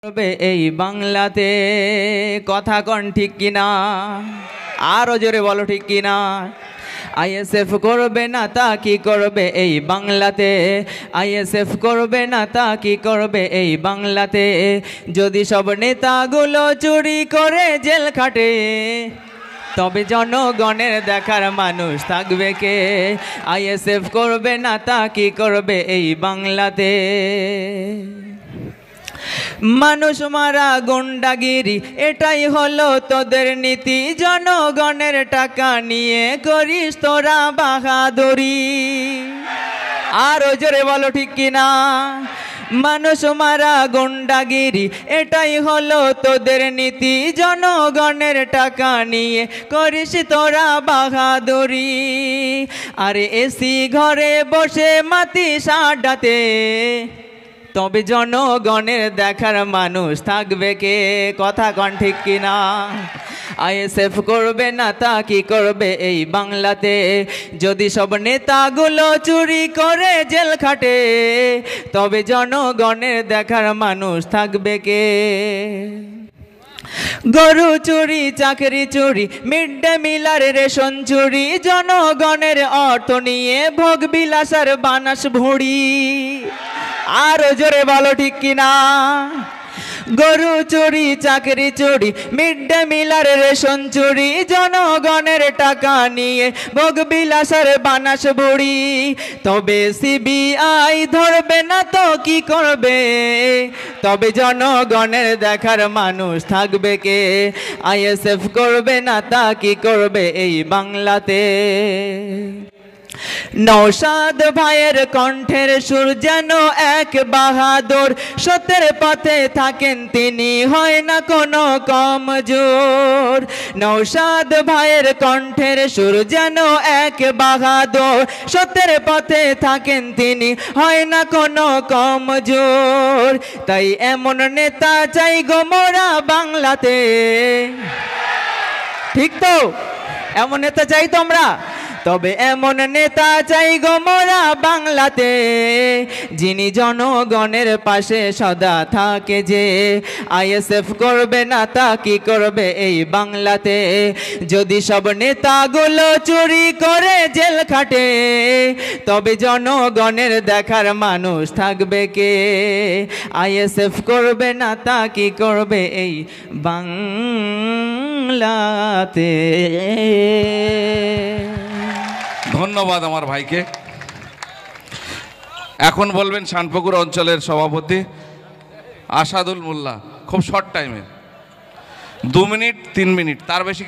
করবে এই বাংলাতে, কথা কন ঠিক কিনা? আরো জোরে বলো ঠিক কিনা? আইএসএফ করবে না তা কি করবে এই বাংলাতে, আইএসএফ করবে না তা কি করবে এই বাংলাতে, যদি সব নেতাগুলো চুরি করে জেল খাটে, তবে জনগণের দেখার মানুষ থাকবে কে? আইএসএফ করবে না তা কি করবে এই বাংলাতে। মানুষ মারা গুন্ডাগিরি এটাই হলো তোদের নীতি, জনগণের টাকা নিয়ে করিস তোরা বাহাদুরি। আরো জোরে বলো ঠিক কিনা? মানুষ মারা গুন্ডাগিরি এটাই হলো তোদের নীতি, জনগণের টাকা নিয়ে করিস তোরা বাহাদুরি। আরে এসি ঘরে বসে মাতিস আড্ডাতে, তবে জনগণের দেখার মানুষ থাকবে কে? কথা কন ঠিক কিনা? আইএসএফ করবে না তা কি করবে এই বাংলাতে, যদি সব নেতাগুলো চুরি করে জেল খাটে, তবে জনগণের দেখার মানুষ থাকবে কে? গরু চুরি, চাকরি চুরি, মিড ডে মিলার রেশন চুরি, জনগণের অর্থ নিয়ে ভোগ বিলাসার বানাস ভুঁড়ি। আরো জোরে বলো ঠিক কিনা? গরু চুরি, চাকরি চুরি, মিড ডে মিলার রেশন চুরি, জনগণের টাকা নিয়ে ভোগ বিলাসের বানাস বুড়ি। তবে সিবিআই ধরবে না তো কি করবে, তবে জনগণের দেখার মানুষ থাকবে কে? আইএসএফ করবে না তা কি করবে এই বাংলাতে। নওশাদ ভাইয়ের কণ্ঠের সুর যেন এক বাহাদুর, সত্যের পথে থাকেন তিনি, হয় না কোনো কমজোর। নওশাদ ভাইয়ের কণ্ঠের সুর যেন এক বাহাদুর, সত্যের পথে থাকেন তিনি, হয় না কোনো কমজোর। তাই এমন নেতা চাই গো মোরা বাংলাতে। ঠিক তো? এমন নেতা চাই তোমরা? তবে এমন নেতা চাই গো মোরা বাংলাতে, যিনি জনগণের পাশে সদা থাকে যে। আইএসএফ করবে না তা কি করবে এই বাংলাতে, যদি সব নেতাগুলো চুরি করে জেল খাটে, তবে জনগণের দেখার মানুষ থাকবে কে? আইএসএফ করবে না তা কি করবে এই বাংলাতে। ধন্যবাদ আমার ভাইকে। এখন বলবেন শানপুকুর অঞ্চলের সভাপতি আসাদুল মোল্লা, খুব শর্ট টাইমে 2 মিনিট 3 মিনিট, তার বেশি